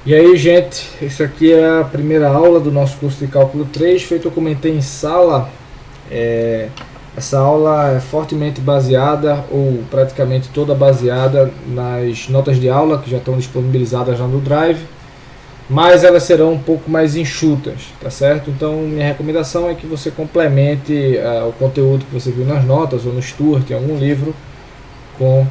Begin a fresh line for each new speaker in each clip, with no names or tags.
E aí, gente, isso aqui é a primeira aula do nosso curso de Cálculo 3, feito eu comentei em sala. Essa aula é fortemente baseada, ou praticamente toda baseada, nas notas de aula que já estão disponibilizadas lá no Drive, mas elas serão um pouco mais enxutas, tá certo? Então, minha recomendação é que você complemente o conteúdo que você viu nas notas ou no Stuart, em algum livro, com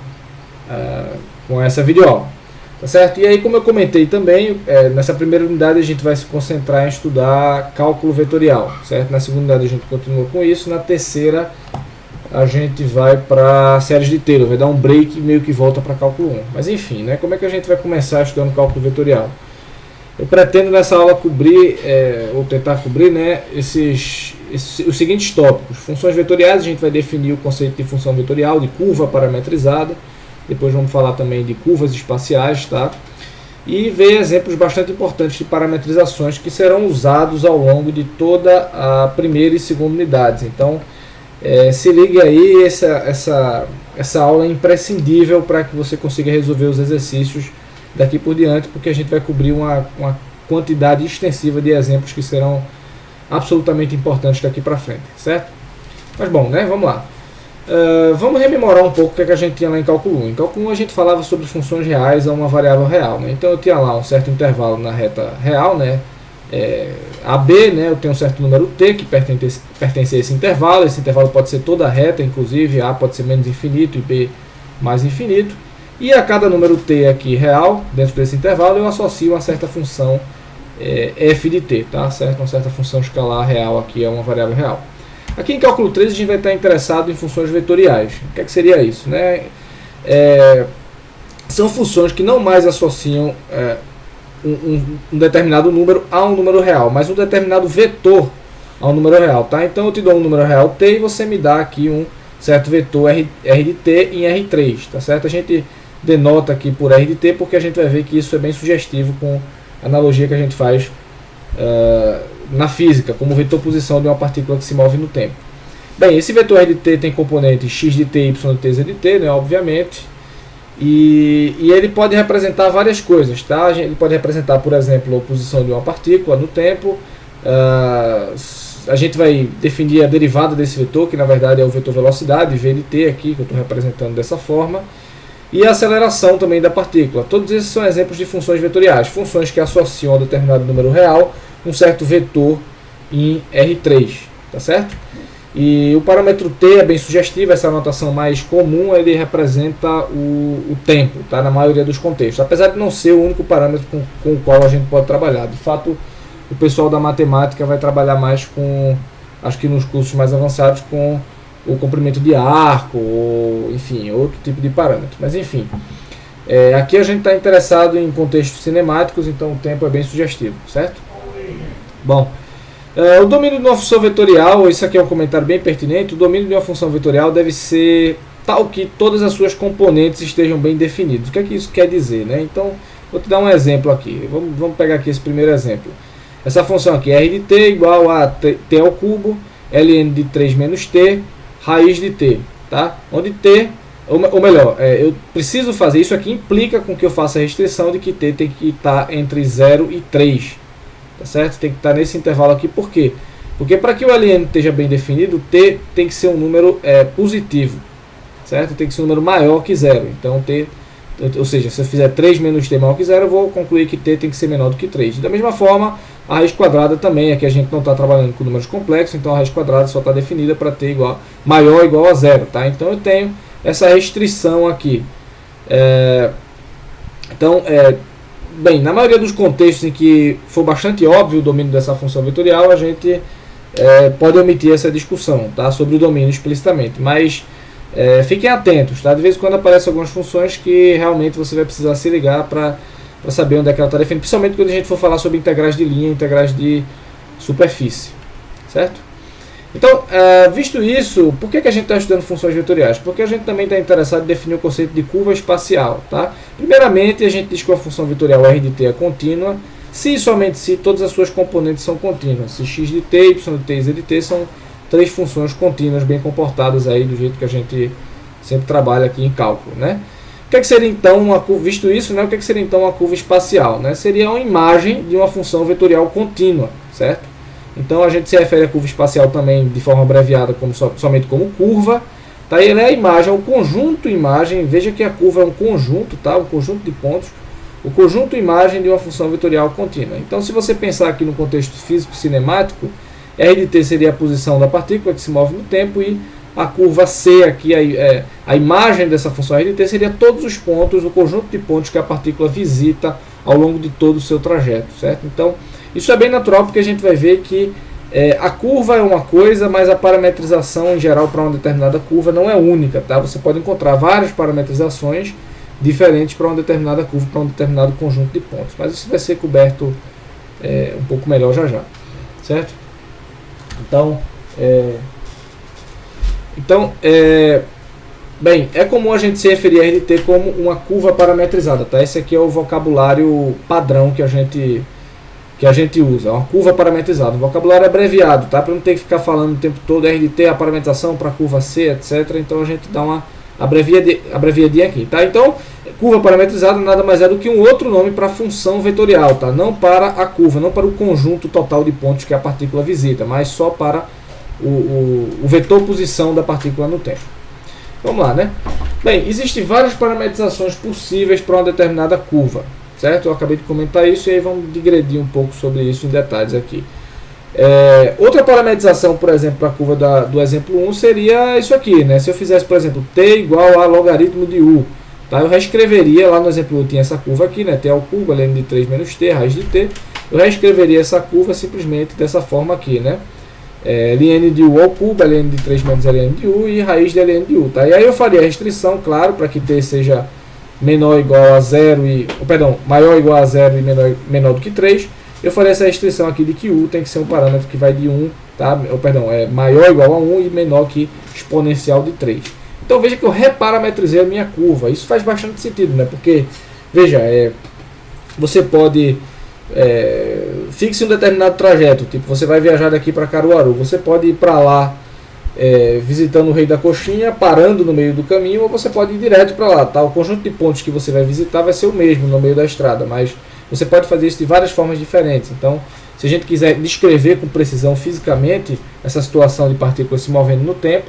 essa videoaula. Tá certo? E aí, como eu comentei também, nessa primeira unidade a gente vai se concentrar em estudar cálculo vetorial, certo? Na segunda unidade a gente continua com isso, na terceira a gente vai para séries de Taylor, vai dar um break e meio que volta para cálculo 1. Mas enfim, né? Como é que a gente vai começar estudando cálculo vetorial? Eu pretendo nessa aula cobrir, ou tentar cobrir, né, os seguintes tópicos. Funções vetoriais, a gente vai definir o conceito de função vetorial, de curva parametrizada. Depois vamos falar também de curvas espaciais, tá? E ver exemplos bastante importantes de parametrizações que serão usados ao longo de toda a primeira e segunda unidades. Então, se ligue aí, essa aula é imprescindível para que você consiga resolver os exercícios daqui por diante, porque a gente vai cobrir uma quantidade extensiva de exemplos que serão absolutamente importantes daqui para frente, certo? Mas bom, né? Vamos lá. Vamos rememorar um pouco o que a gente tinha lá em cálculo 1. Em cálculo 1 a gente falava sobre funções reais a uma variável real, né? Então eu tinha lá um certo intervalo na reta real, né? AB, né? Eu tenho um certo número t que pertence a esse intervalo. Esse intervalo pode ser toda a reta, inclusive A pode ser menos infinito e B mais infinito. E a cada número t aqui real, dentro desse intervalo, eu associo uma certa função f de t, tá? Certo? Uma certa função escalar real aqui é uma variável real. Aqui em cálculo 3 a gente vai estar interessado em funções vetoriais. O que é que seria isso? Né? São funções que não mais associam um determinado número a um número real, mas um determinado vetor a um número real. Tá? Então eu te dou um número real t e você me dá aqui um certo vetor r de t em R3. Tá certo? A gente denota aqui por r de t porque a gente vai ver que isso é bem sugestivo com a analogia que a gente faz na física, como vetor posição de uma partícula que se move no tempo. Bem, esse vetor r de t tem componentes x de t, y de t, z de t, né, obviamente, e ele pode representar várias coisas, tá? Ele pode representar, por exemplo, a posição de uma partícula no tempo. A gente vai definir a derivada desse vetor, que na verdade é o vetor velocidade, v de t aqui, que eu estou representando dessa forma, e a aceleração também da partícula. Todos esses são exemplos de funções vetoriais, funções que associam a determinado número real um certo vetor em R3, tá certo? E o parâmetro t é bem sugestivo, essa anotação mais comum, ele representa o tempo, tá? Na maioria dos contextos, apesar de não ser o único parâmetro com o qual a gente pode trabalhar. De fato, o pessoal da matemática vai trabalhar mais com, acho que nos cursos mais avançados, com o comprimento de arco, ou enfim, outro tipo de parâmetro. Mas enfim, aqui a gente está interessado em contextos cinemáticos, então o tempo é bem sugestivo, certo? Bom, o domínio de uma função vetorial, isso aqui é um comentário bem pertinente, o domínio de uma função vetorial deve ser tal que todas as suas componentes estejam bem definidas. O que é que isso quer dizer, né? Então, vou te dar um exemplo aqui. Vamos pegar aqui esse primeiro exemplo. Essa função aqui, r de t igual a t ao cubo, ln de 3 menos t, raiz de t, tá? Onde t, ou melhor, eu preciso fazer, isso aqui implica com que eu faça a restrição de que t tem que estar entre 0 e 3. Tá certo? Tem que estar nesse intervalo aqui. Por quê? Porque para que o ln esteja bem definido, t tem que ser um número positivo, certo? Tem que ser um número maior que 0. Então t, ou seja, se eu fizer 3 menos t maior que 0, eu vou concluir que t tem que ser menor do que 3. Da mesma forma, a raiz quadrada também, aqui a gente não está trabalhando com números complexos, então a raiz quadrada só está definida para t maior ou igual a 0, tá? Então eu tenho essa restrição aqui. Bem, na maioria dos contextos em que for bastante óbvio o domínio dessa função vetorial, a gente pode omitir essa discussão, tá, sobre o domínio explicitamente, mas fiquem atentos, tá? De vez em quando aparecem algumas funções que realmente você vai precisar se ligar para saber onde é que ela está definida, principalmente quando a gente for falar sobre integrais de linha e integrais de superfície, certo? Então, visto isso, por que a gente está estudando funções vetoriais? Porque a gente também está interessado em definir o conceito de curva espacial, tá? Primeiramente, a gente diz que a função vetorial r de t é contínua, se e somente se todas as suas componentes são contínuas. Se x de t, y de t e z de t são três funções contínuas bem comportadas aí do jeito que a gente sempre trabalha aqui em cálculo, né? O que seria então uma curva, visto isso, né, o que seria então uma curva espacial? Né? Seria uma imagem de uma função vetorial contínua, certo? Então a gente se refere à curva espacial também de forma abreviada como somente como curva. Tá? E ela é a imagem, é o conjunto imagem, veja que a curva é um conjunto, tá? Um conjunto de pontos, o conjunto imagem de uma função vetorial contínua. Então se você pensar aqui no contexto físico cinemático, R de t seria a posição da partícula que se move no tempo e a curva C aqui, a imagem dessa função R de t seria todos os pontos, o conjunto de pontos que a partícula visita ao longo de todo o seu trajeto, certo? Então, isso é bem natural porque a gente vai ver que a curva é uma coisa, mas a parametrização em geral para uma determinada curva não é única, tá? Você pode encontrar várias parametrizações diferentes para uma determinada curva, para um determinado conjunto de pontos, mas isso vai ser coberto um pouco melhor já já, certo? Bem, é comum a gente se referir a R de t como uma curva parametrizada, tá? Esse aqui é o vocabulário padrão que a gente usa, uma curva parametrizada, um vocabulário abreviado, tá? Para não ter que ficar falando o tempo todo R de t, a parametrização para a curva C, etc. Então a gente dá uma abreviadinha aqui, tá? Então, curva parametrizada nada mais é do que um outro nome para a função vetorial, tá? Não para a curva, não para o conjunto total de pontos que a partícula visita, mas só para o vetor posição da partícula no tempo. Vamos lá, né? Bem, existem várias parametrizações possíveis para uma determinada curva, certo? Eu acabei de comentar isso e aí vamos digredir um pouco sobre isso em detalhes aqui. Outra parametrização, por exemplo, para a curva do exemplo 1 seria isso aqui, né? Se eu fizesse, por exemplo, t igual a logaritmo de u, tá? Eu reescreveria, lá no exemplo 1 tinha essa curva aqui, né? T ao cubo, ln de 3 menos t, raiz de t. Eu reescreveria essa curva simplesmente dessa forma aqui, né? Ln de u ao cubo, ln de 3 menos ln de u e raiz de ln de u, tá? E aí eu faria a restrição, claro, para que t seja menor ou igual a 0 maior ou igual a 0 e menor do que 3. Eu faria essa restrição aqui de que u tem que ser um parâmetro que vai de 1, tá? Maior ou igual a 1 e menor que exponencial de 3. Então veja que eu reparametrizei a minha curva. Isso faz bastante sentido, né? Porque, veja, você pode fixe um determinado trajeto, tipo, você vai viajar daqui para Caruaru, você pode ir para lá visitando o Rei da Coxinha, parando no meio do caminho, ou você pode ir direto para lá, tá? O conjunto de pontos que você vai visitar vai ser o mesmo no meio da estrada, mas você pode fazer isso de várias formas diferentes. Então, se a gente quiser descrever com precisão fisicamente essa situação de partículas se movendo no tempo,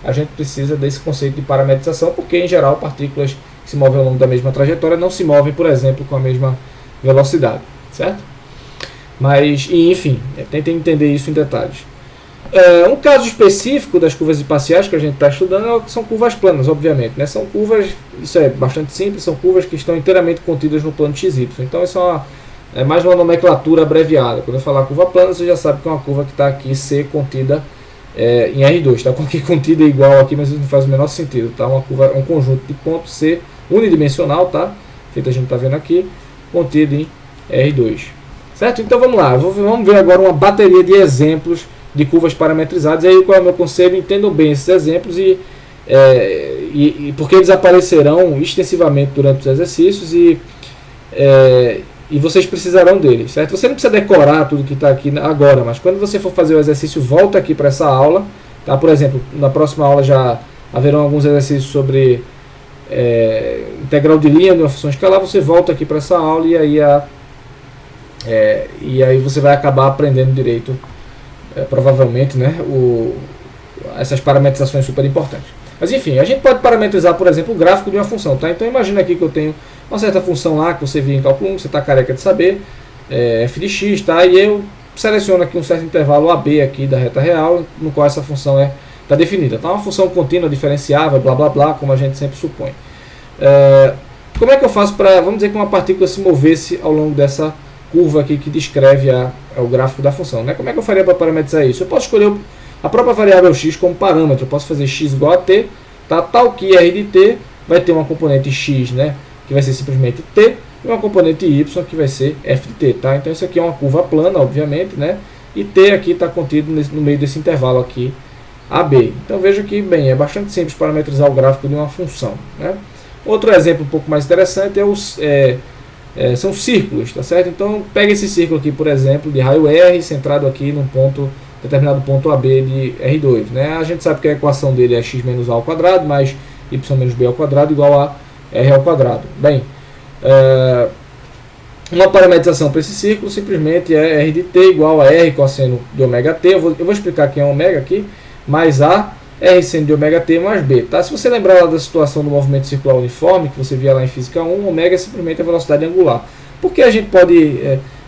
a gente precisa desse conceito de parametrização, porque em geral partículas que se movem ao longo da mesma trajetória não se movem, por exemplo, com a mesma velocidade, certo? Mas, enfim, tentem entender isso em detalhes. Um caso específico das curvas espaciais que a gente está estudando são curvas planas, obviamente, né? São curvas, isso é bastante simples, são curvas que estão inteiramente contidas no plano XY. Então isso é mais uma nomenclatura abreviada. Quando eu falar curva plana, você já sabe que é uma curva que está aqui C contida em R2. Está com aqui contida igual aqui, mas isso não faz o menor sentido. Tá? Uma curva, um conjunto de pontos C unidimensional, tá? Feito a gente está vendo aqui, contido em R2. Certo? Então vamos lá, vamos ver agora uma bateria de exemplos de curvas parametrizadas. E aí qual é o meu conselho? Entendam bem esses exemplos e porque eles aparecerão extensivamente durante os exercícios e vocês precisarão deles, certo? Você não precisa decorar tudo que está aqui agora, mas quando você for fazer o exercício, volta aqui para essa aula, tá? Por exemplo, na próxima aula já haverão alguns exercícios sobre integral de linha de uma função escalar. Você volta aqui para essa aula e aí você vai acabar aprendendo direito, provavelmente, né, essas parametrizações super importantes. Mas enfim, a gente pode parametrizar, por exemplo, o gráfico de uma função, tá? Então imagina aqui que eu tenho uma certa função lá que você viu em cálculo 1, que você está careca de saber, f de x, tá? E eu seleciono aqui um certo intervalo AB aqui da reta real, no qual essa função está definida. Tá? Uma função contínua, diferenciável, blá blá blá, como a gente sempre supõe. Como é que eu faço para, vamos dizer que uma partícula se movesse ao longo dessa curva aqui que descreve o gráfico da função, né? Como é que eu faria para parametrizar isso? Eu posso escolher a própria variável x como parâmetro. Eu posso fazer x igual a t, tá? Tal que r de t vai ter uma componente x, né, que vai ser simplesmente t, e uma componente y que vai ser f de t, tá? Então isso aqui é uma curva plana, obviamente, né? E t aqui está contido no meio desse intervalo aqui AB. Então veja que, bem, é bastante simples parametrizar o gráfico de uma função, né? Outro exemplo um pouco mais interessante são círculos, tá certo? Então pega esse círculo aqui, por exemplo, de raio R, centrado aqui num determinado ponto AB de R2, né? A gente sabe que a equação dele é x menos a ao quadrado mais y menos b ao quadrado igual a r ao quadrado. Bem, uma parametrização para esse círculo simplesmente é r de t igual a r cosseno de ômega t. Eu vou explicar quem é ômega aqui, mais a r seno de ômega t mais b. Tá? Se você lembrar lá da situação do movimento circular uniforme, que você via lá em física 1, ômega é simplesmente a velocidade angular. Porque a gente pode...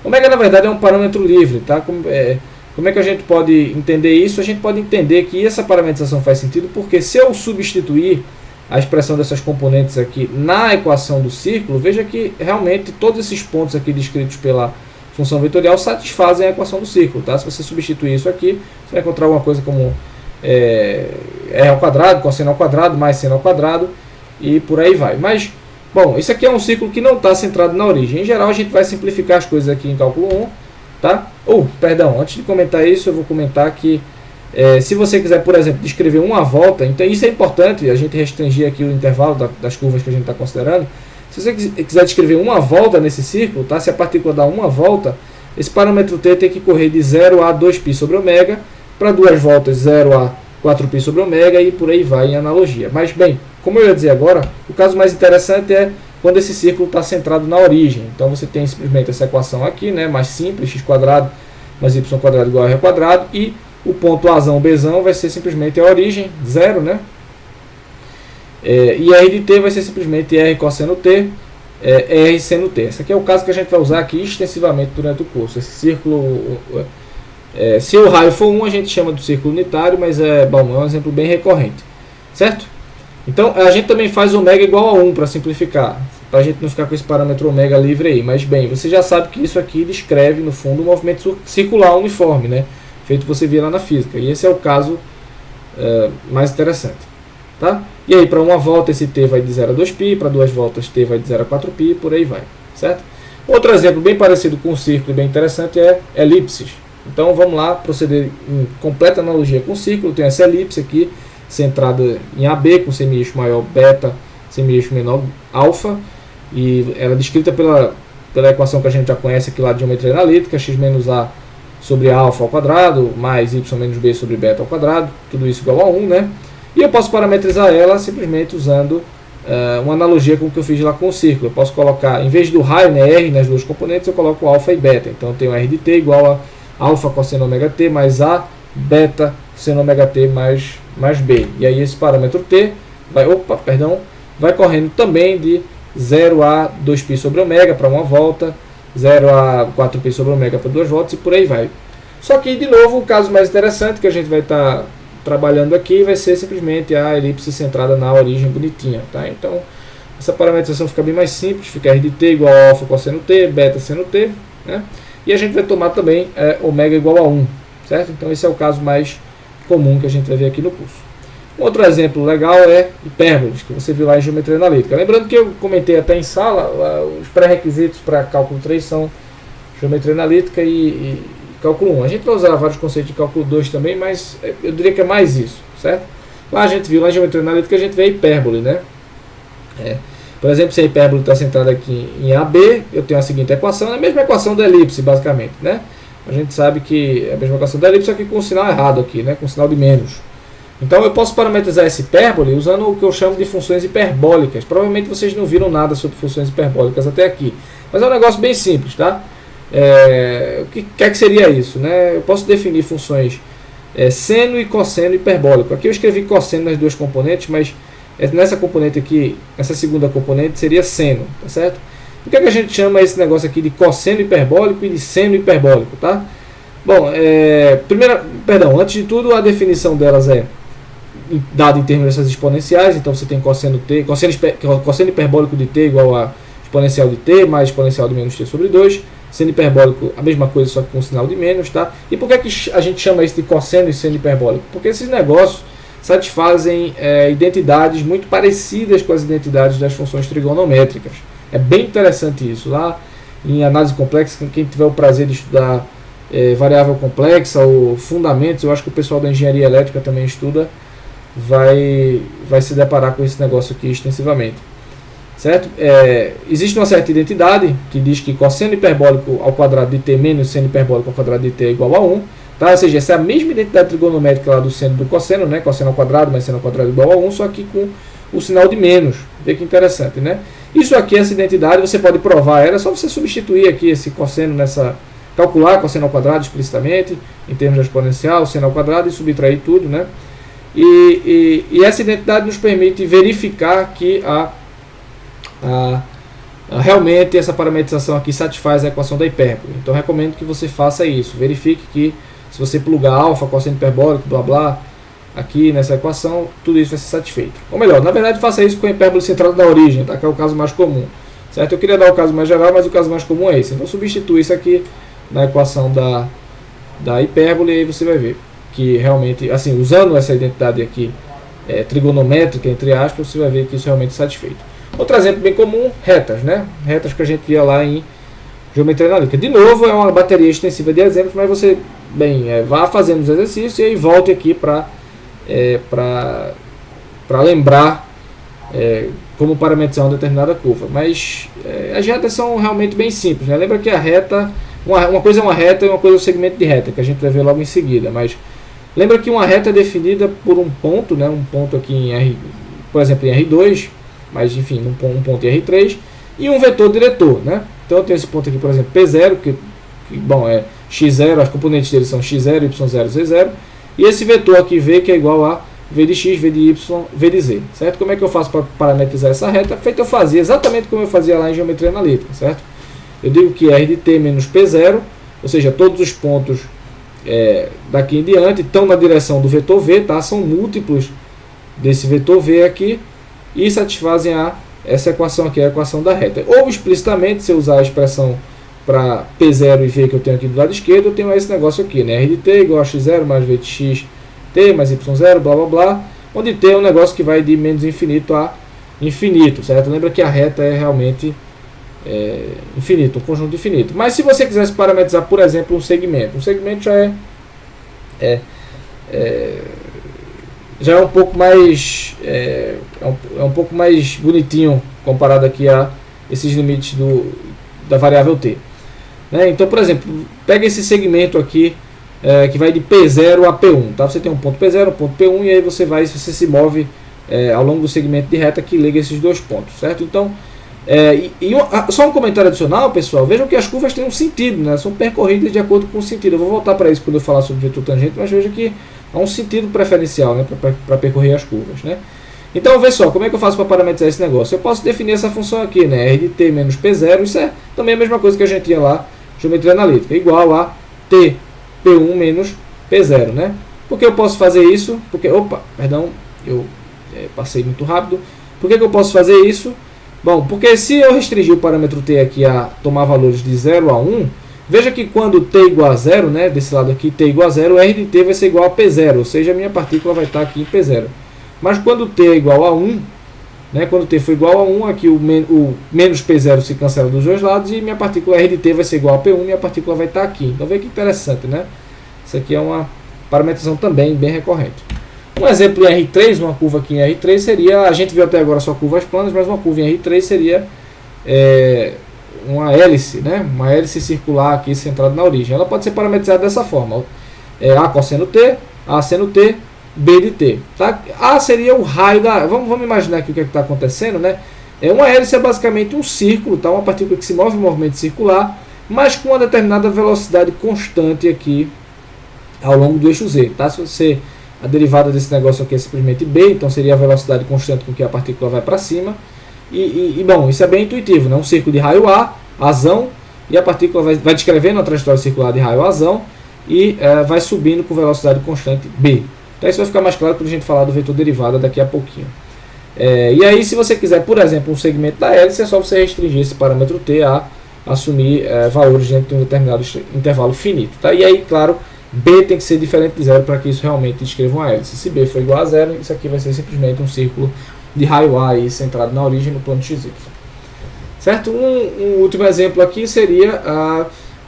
ômega na verdade é um parâmetro livre. Tá? Como é que a gente pode entender isso? A gente pode entender que essa parametrização faz sentido porque se eu substituir a expressão dessas componentes aqui na equação do círculo, veja que realmente todos esses pontos aqui descritos pela função vetorial satisfazem a equação do círculo. Tá? Se você substituir isso aqui, você vai encontrar alguma coisa como r ao quadrado, cosseno ao quadrado, mais seno ao quadrado e por aí vai. Mas, bom, isso aqui é um círculo que não está centrado na origem. Em geral, a gente vai simplificar as coisas aqui em cálculo 1. Tá? Perdão, antes de comentar isso, eu vou comentar que se você quiser, por exemplo, descrever uma volta, então isso é importante, a gente restringir aqui o intervalo das curvas que a gente está considerando. Se você quiser descrever uma volta nesse círculo, tá? Se a partícula dá uma volta, esse parâmetro t tem que correr de 0 a 2π sobre ômega, para duas voltas 0 a 4π sobre ômega e por aí vai em analogia. Mas bem, como eu ia dizer agora, o caso mais interessante é quando esse círculo está centrado na origem. Então você tem simplesmente essa equação aqui, né, mais simples, x² mais y² igual a r ao quadrado, e o ponto Azão, Bzão vai ser simplesmente a origem, 0, né? E r de t vai ser simplesmente r cosseno t, r seno t. Esse aqui é o caso que a gente vai usar aqui extensivamente durante o curso. Esse círculo, se o raio for 1, a gente chama de círculo unitário, mas é um exemplo bem recorrente, certo? Então a gente também faz ômega igual a 1 para simplificar, para a gente não ficar com esse parâmetro ômega livre aí. Mas bem, você já sabe que isso aqui descreve no fundo um movimento circular uniforme, né? Feito você via lá na física. E esse é o caso mais interessante. Tá? E aí, para uma volta, esse t vai de 0 a 2π, para duas voltas, t vai de 0 a 4π, e por aí vai. Certo? Outro exemplo bem parecido com o círculo e bem interessante é elipses. Então, vamos lá, proceder em completa analogia com o círculo. Tem essa elipse aqui, centrada em AB, com semieixo maior beta, semieixo menor alfa, e ela é descrita pela equação que a gente já conhece aqui lá de geometria analítica, x menos a sobre alfa ao quadrado, mais y menos b sobre beta ao quadrado, tudo isso igual a 1, né? E eu posso parametrizar ela simplesmente usando uma analogia com o que eu fiz lá com o círculo. Eu posso colocar, em vez do raio, né, r nas duas componentes, eu coloco alfa e beta. Então eu tenho r de t igual a alfa cosseno ômega t mais a beta seno ômega t mais b. E aí esse parâmetro t vai correndo também de 0 a 2π sobre ômega para uma volta, 0 a 4π sobre ômega para duas voltas e por aí vai. Só que, de novo, o caso mais interessante que a gente vai estar trabalhando aqui vai ser simplesmente a elipse centrada na origem bonitinha. Tá? Então, essa parametrização fica bem mais simples, fica r de t igual a alfa cosseno t, beta seno t, né? E a gente vai tomar também ômega igual a 1. Certo? Então, esse é o caso mais comum que a gente vai ver aqui no curso. Outro exemplo legal é hipérboles, que você viu lá em geometria analítica. Lembrando que eu comentei até em sala, os pré-requisitos para cálculo 3 são geometria analítica e cálculo 1. A gente vai usar vários conceitos de cálculo 2 também, mas eu diria que é mais isso, certo? Lá a gente viu, lá em geometria analítica, a gente vê a hipérbole, né? Por exemplo, se a hipérbole está centrada aqui em AB, eu tenho a seguinte equação, é a mesma equação da elipse, basicamente, né? A gente sabe que é a mesma equação da elipse, só que com o sinal errado aqui, né? Com o sinal de menos. Então eu posso parametrizar essa hipérbole usando o que eu chamo de funções hiperbólicas. Provavelmente vocês não viram nada sobre funções hiperbólicas até aqui. Mas é um negócio bem simples, tá? O que seria isso, né? Eu posso definir funções seno e cosseno hiperbólico. Aqui eu escrevi cosseno nas duas componentes, mas nessa componente aqui, essa segunda componente seria seno, tá certo? Por que a gente chama esse negócio aqui de cosseno hiperbólico e de seno hiperbólico, tá? Bom, antes de tudo, a definição delas é dado em termos dessas exponenciais. Então você tem cosseno hiperbólico de t igual a exponencial de t mais exponencial de menos t sobre 2. Seno hiperbólico, a mesma coisa, só que com sinal de menos, tá? E por que a gente chama isso de cosseno e seno hiperbólico? Porque esses negócios satisfazem identidades muito parecidas com as identidades das funções trigonométricas. É bem interessante isso. Lá em análise complexa, quem tiver o prazer de estudar variável complexa ou fundamentos, eu acho que o pessoal da engenharia elétrica também estuda, vai se deparar com esse negócio aqui extensivamente, certo? Existe uma certa identidade que diz que cosseno hiperbólico ao quadrado de t menos seno hiperbólico ao quadrado de t é igual a 1, tá? Ou seja, essa é a mesma identidade trigonométrica lá do seno e do cosseno, né? Cosseno ao quadrado mais seno ao quadrado igual a 1, só que com o sinal de menos. Vê que interessante, né? Isso aqui, essa identidade, você pode provar ela, é só você substituir aqui esse cosseno nessa... calcular cosseno ao quadrado explicitamente, em termos de exponencial, seno ao quadrado, e subtrair tudo, né? E essa identidade nos permite verificar que realmente essa parametrização aqui satisfaz a equação da hipérbole. Então recomendo que você faça isso. Verifique que se você plugar alfa, cosseno hiperbólico, blá blá, aqui nessa equação, tudo isso vai ser satisfeito. Ou melhor, na verdade faça isso com a hipérbole centrada na origem, tá? Que é o caso mais comum. Certo? Eu queria dar o caso mais geral, mas o caso mais comum é esse. Então substitui isso aqui na equação da hipérbole e aí você vai ver que realmente, assim, usando essa identidade aqui trigonométrica, entre aspas, você vai ver que isso realmente é satisfeito. Outro exemplo bem comum, retas, né? Retas que a gente via lá em geometria analítica. De novo, é uma bateria extensiva de exemplos, mas você, vá fazendo os exercícios e aí volte aqui para lembrar como parametrizar uma determinada curva. Mas as retas são realmente bem simples, né? Lembra que a reta, uma coisa é uma reta e uma coisa é o segmento de reta, que a gente vai ver logo em seguida. Mas lembra que uma reta é definida por um ponto, né? Um ponto aqui em R, por exemplo, em R2, mas enfim, um ponto em R3, e um vetor diretor, né? Então eu tenho esse ponto aqui, por exemplo, P0, que é x0, as componentes dele são x0, y0, z0, e esse vetor aqui V, que é igual a v de x, v de y, v de z, certo? Como é que eu faço para parametrizar essa reta? Feito eu fazia exatamente como eu fazia lá em geometria analítica, certo? Eu digo que R de t menos P0, ou seja, todos os pontos daqui em diante estão na direção do vetor V, tá? São múltiplos desse vetor V aqui e satisfazem essa equação aqui, a equação da reta. Ou explicitamente, se eu usar a expressão para P0 e V que eu tenho aqui do lado esquerdo, eu tenho esse negócio aqui, né? R de t igual a x0 mais v de x, t mais y0, blá blá blá, onde t é um negócio que vai de menos infinito a infinito, certo? Lembra que a reta é realmente infinito, um conjunto infinito. Mas se você quisesse parametrizar, por exemplo, um segmento já é um pouco mais um pouco mais bonitinho comparado aqui a esses limites da variável t, né? Então, por exemplo, pega esse segmento aqui que vai de P0 a P1, tá? Você tem um ponto P0, um ponto P1 e aí você se move ao longo do segmento de reta que liga esses dois pontos, certo? Então, só um comentário adicional, pessoal, vejam que as curvas têm um sentido, né? São percorridas de acordo com o sentido. Eu vou voltar para isso quando eu falar sobre vetor tangente, mas veja que há um sentido preferencial, né, para percorrer as curvas, né? Então, vê só, como é que eu faço para parametrizar esse negócio? Eu posso definir essa função aqui, né, r de t menos P0, isso é também a mesma coisa que a gente tinha lá, geometria analítica, igual a t P1 menos P0, né? Por que eu posso fazer isso? Eu passei muito rápido. Por que eu posso fazer isso? Bom, porque se eu restringir o parâmetro t aqui a tomar valores de 0 a 1, veja que quando t igual a 0, né, desse lado aqui, t igual a 0, r de t vai ser igual a P0, ou seja, a minha partícula vai estar aqui em P0. Mas quando t é igual a 1, né, quando t for igual a 1, aqui o menos P0 se cancela dos dois lados e minha partícula r de t vai ser igual a P1 e minha partícula vai estar aqui. Então veja que interessante, né? Isso aqui é uma parametrização também bem recorrente. Um exemplo em R3, uma curva aqui em R3 seria, a gente viu até agora só curvas planas, mas uma curva em R3 seria uma hélice, né? Uma hélice circular aqui centrada na origem. Ela pode ser parametrizada dessa forma: A cosseno t, A seno t, B de t. Tá? A seria o raio da... Vamos imaginar aqui o que está acontecendo, né? Uma hélice é basicamente um círculo, tá? Uma partícula que se move em movimento circular, mas com uma determinada velocidade constante aqui ao longo do eixo z. Tá? A derivada desse negócio aqui é simplesmente b, então seria a velocidade constante com que a partícula vai para cima. Bom, isso é bem intuitivo, né? Um círculo de raio A, azão, e a partícula vai descrevendo a trajetória circular de raio azão e vai subindo com velocidade constante b. Então isso vai ficar mais claro quando a gente falar do vetor derivada daqui a pouquinho. E aí, se você quiser, por exemplo, um segmento da hélice, é só você restringir esse parâmetro t a assumir valores dentro de um determinado intervalo finito. Tá? E aí, claro, b tem que ser diferente de zero para que isso realmente descreva uma hélice. Se b for igual a zero, isso aqui vai ser simplesmente um círculo de raio A aí, centrado na origem no plano XY. Certo? Um último exemplo aqui seria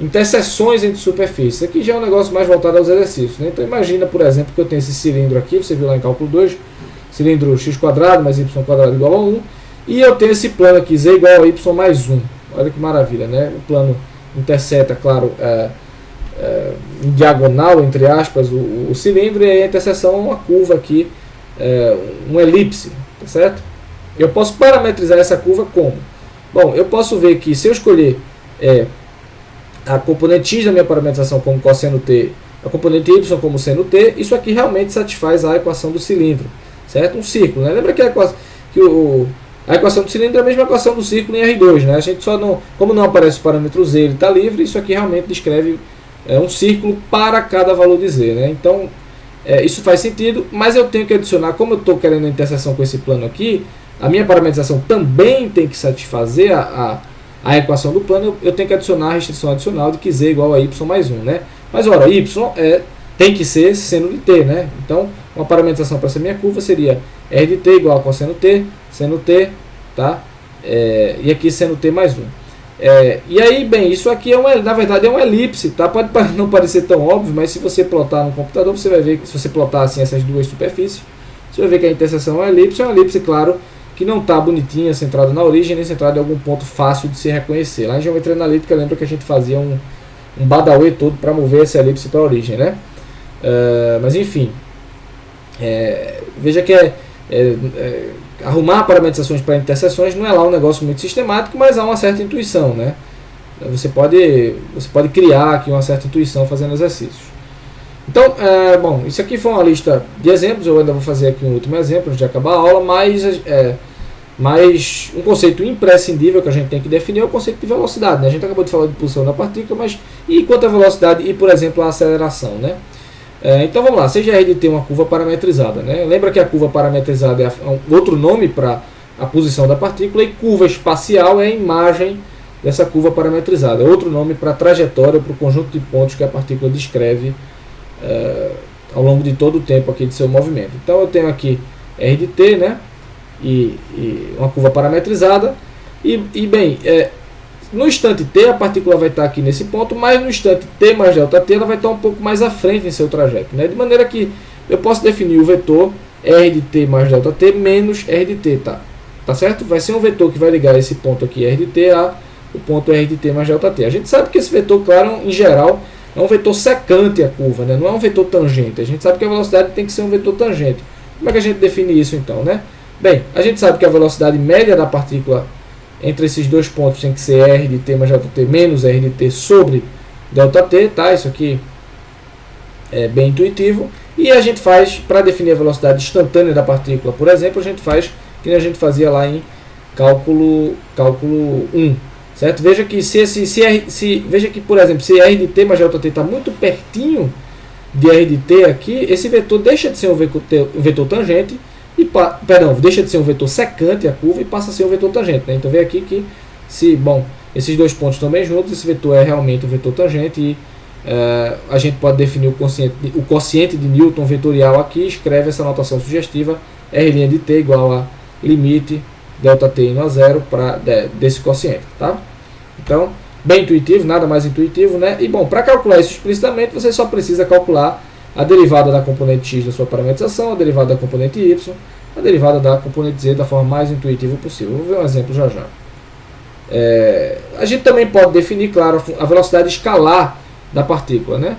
interseções entre superfícies. Aqui já é um negócio mais voltado aos exercícios, né? Então imagina, por exemplo, que eu tenho esse cilindro aqui, você viu lá em cálculo 2, cilindro x² mais y² igual a 1, e eu tenho esse plano aqui, z igual a y mais 1. Olha que maravilha, né? O plano interseta, claro, em diagonal, entre aspas, o cilindro, e a interseção é uma curva aqui, uma elipse, tá certo? Eu posso parametrizar essa curva como? Bom, eu posso ver que se eu escolher a componente x da minha parametrização como cosseno t, a componente y como seno t, isso aqui realmente satisfaz a equação do cilindro, certo? Um círculo, né? Lembra que a equação do cilindro é a mesma equação do círculo em R2, né? A gente só não, como não aparece o parâmetro z, ele está livre, isso aqui realmente descreve um círculo para cada valor de z, né? Então, isso faz sentido, mas eu tenho que adicionar, como eu estou querendo a interseção com esse plano aqui, a minha parametrização também tem que satisfazer a equação do plano, eu tenho que adicionar a restrição adicional de que z é igual a y mais 1, né? Mas, ora, y tem que ser seno de t, né? Então, uma parametrização para essa minha curva seria r de t igual a cosseno t, tá? E aqui seno t mais 1. E aí, bem, isso aqui na verdade é uma elipse, tá? Pode não parecer tão óbvio, mas se você plotar no computador, você vai ver que se você plotar assim essas duas superfícies, você vai ver que a interseção é uma elipse, claro, que não está bonitinha, centrada na origem, nem centrada em algum ponto fácil de se reconhecer. Lá em geometria analítica, lembra que a gente fazia um badauê todo para mover essa elipse para a origem, né? Mas enfim, veja que arrumar parametrizações para interseções não é lá um negócio muito sistemático, mas há uma certa intuição, né? Você pode criar aqui uma certa intuição fazendo exercícios. Então, bom, isso aqui foi uma lista de exemplos, eu ainda vou fazer aqui um último exemplo antes de acabar a aula, mas um conceito imprescindível que a gente tem que definir é o conceito de velocidade, né? A gente acabou de falar de posição da partícula, mas e quanto à velocidade e, por exemplo, a aceleração, né? Então vamos lá, seja R de t uma curva parametrizada, né? Lembra que a curva parametrizada é outro nome para a posição da partícula, e curva espacial é a imagem dessa curva parametrizada, é outro nome para a trajetória, para o conjunto de pontos que a partícula descreve ao longo de todo o tempo aqui de seu movimento. Então eu tenho aqui R de t, né? E uma curva parametrizada, bem, no instante t a partícula vai estar aqui nesse ponto, mas no instante t mais ΔT ela vai estar um pouco mais à frente em seu trajeto, né? De maneira que eu posso definir o vetor R de t mais ΔT menos R de t, tá certo? Vai ser um vetor que vai ligar esse ponto aqui R de t a o ponto R de t mais ΔT. A gente sabe que esse vetor, claro, em geral é um vetor secante à curva, né? Não é um vetor tangente. A gente sabe que a velocidade tem que ser um vetor tangente. Como é que a gente define isso então, né? Bem, a gente sabe que a velocidade média da partícula entre esses dois pontos tem que ser R de t mais ΔT menos R de t sobre ΔT, tá? Isso aqui é bem intuitivo. E a gente faz, para definir a velocidade instantânea da partícula, por exemplo, a gente faz que a gente fazia lá em cálculo 1. Certo? Veja que veja que, por exemplo, se R de t mais ΔT está muito pertinho de R de t aqui, esse vetor deixa de ser um vetor tangente, deixa de ser um vetor secante a curva e passa a ser um vetor tangente, né? Então vê aqui que esses dois pontos estão bem juntos, esse vetor é realmente um vetor tangente e a gente pode definir o quociente de Newton vetorial aqui, escreve essa notação sugestiva, R' de t igual a limite ΔT indo a zero desse quociente, tá? Então, bem intuitivo, nada mais intuitivo, né? E bom, para calcular isso explicitamente, você só precisa calcular a derivada da componente x da sua parametrização, a derivada da componente y, a derivada da componente z da forma mais intuitiva possível. Vou ver um exemplo já. A gente também pode definir, claro, a velocidade escalar da partícula, né?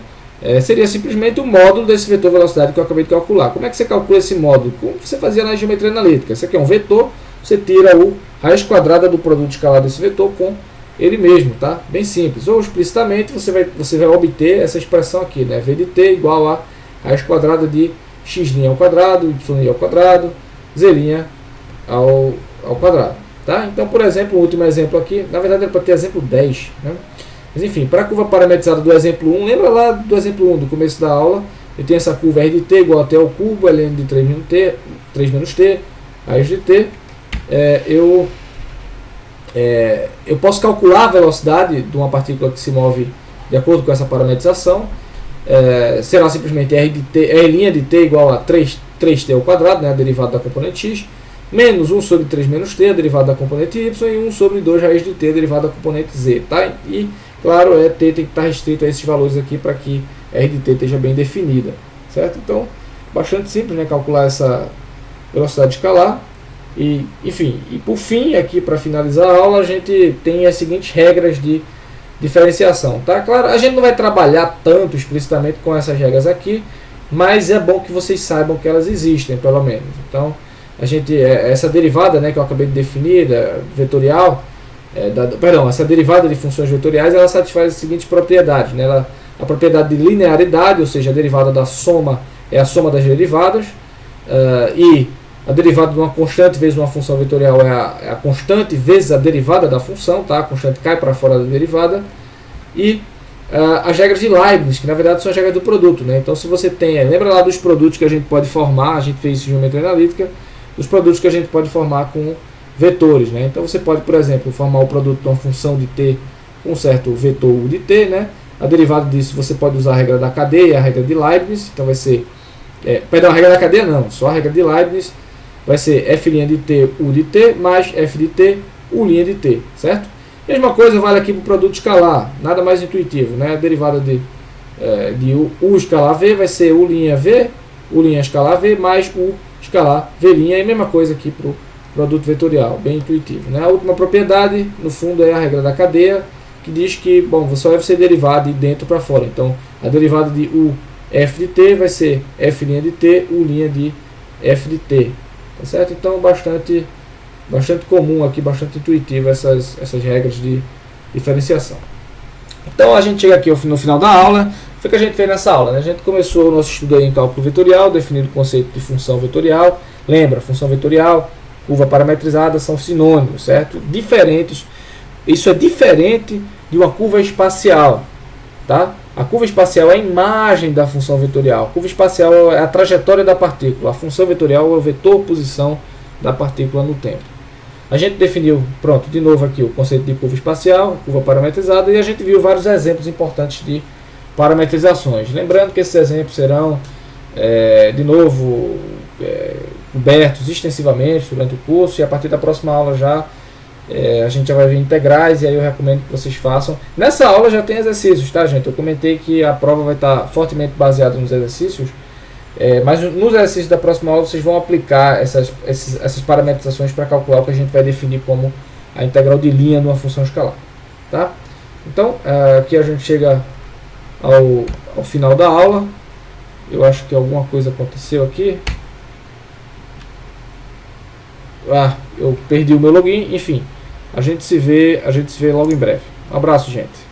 Seria simplesmente o módulo desse vetor velocidade que eu acabei de calcular. Como é que você calcula esse módulo? Como você fazia na geometria analítica. Esse aqui é um vetor, você tira a raiz quadrada do produto escalar desse vetor com ele mesmo, tá? Bem simples. Ou explicitamente você vai obter essa expressão aqui, né? V de t igual a raiz quadrada de x' ao quadrado, y' ao quadrado, z' ao quadrado, tá? Então, por exemplo, o último exemplo aqui, na verdade é para ter exemplo 10, né? Mas enfim, para a curva parametrizada do exemplo 1, lembra lá do exemplo 1 do começo da aula? Eu tenho essa curva R de t igual a t ao cubo, ln de 3 menos t, raiz de t. Eu posso calcular a velocidade de uma partícula que se move de acordo com essa parametrização. Será simplesmente R' de t igual a 3t ao quadrado, né, a derivada da componente x, menos 1 sobre 3 menos t, a derivada da componente y, e 1 sobre 2 raiz de t, a derivada da componente z. Tá? E, claro, t tem que estar restrito a esses valores aqui para que R de t esteja bem definida. Certo? Então, bastante simples, né, calcular essa velocidade escalar. Enfim, e por fim, aqui para finalizar a aula, a gente tem as seguintes regras de diferenciação, tá? Claro, a gente não vai trabalhar tanto explicitamente com essas regras aqui, mas é bom que vocês saibam que elas existem, pelo menos. Então, essa derivada, né, que eu acabei de definir, vetorial, essa derivada de funções vetoriais, ela satisfaz as seguintes propriedades, né? A propriedade de linearidade, ou seja, a derivada da soma é a soma das derivadas, e a derivada de uma constante vezes uma função vetorial é a constante vezes a derivada da função, tá? A constante cai para fora da derivada, e as regras de Leibniz, que na verdade são as regras do produto, né? Então, se você tem, lembra lá dos produtos que a gente pode formar, a gente fez isso em geometria analítica, os produtos que a gente pode formar com vetores, né? Então, você pode, por exemplo, formar o produto de uma função de t com um certo vetor u de t, né? A derivada disso você pode usar a regra da cadeia, a regra de Leibniz, então vai ser, perdão, a regra da cadeia não, só a regra de Leibniz, vai ser f' de t u de t mais f de t u' de t, certo? Mesma coisa vale aqui para o produto escalar, nada mais intuitivo, né? A derivada de u escalar v vai ser u' v, u' escalar v mais u escalar v', e a mesma coisa aqui para o produto vetorial, bem intuitivo, né? A última propriedade, no fundo, é a regra da cadeia, que diz que, bom, só deve ser derivado de dentro para fora. Então, a derivada de u f de t vai ser f' de t, u' de f de t, tá certo? Então, bastante comum aqui, bastante intuitivo essas regras de diferenciação. Então, a gente chega aqui no final da aula. O que a gente fez nessa aula, né? A gente começou o nosso estudo aí em cálculo vetorial, definindo o conceito de função vetorial. Lembra, função vetorial, curva parametrizada são sinônimos, certo? Diferentes. Isso é diferente de uma curva espacial, tá? A curva espacial é a imagem da função vetorial. A curva espacial é a trajetória da partícula. A função vetorial é o vetor posição da partícula no tempo. A gente definiu, pronto, de novo aqui o conceito de curva espacial, curva parametrizada, e a gente viu vários exemplos importantes de parametrizações. Lembrando que esses exemplos serão, de novo, cobertos extensivamente durante o curso, e a partir da próxima aula já a gente já vai ver integrais, e aí eu recomendo que vocês façam. Nessa aula já tem exercícios, tá, gente? Eu comentei que a prova vai estar fortemente baseada nos exercícios, mas nos exercícios da próxima aula vocês vão aplicar essas parametrizações para calcular o que a gente vai definir como a integral de linha de uma função escalar, tá? Então, aqui a gente chega ao final da aula. Eu acho que alguma coisa aconteceu aqui. Eu perdi o meu login, enfim. A gente se vê logo em breve. Um abraço, gente.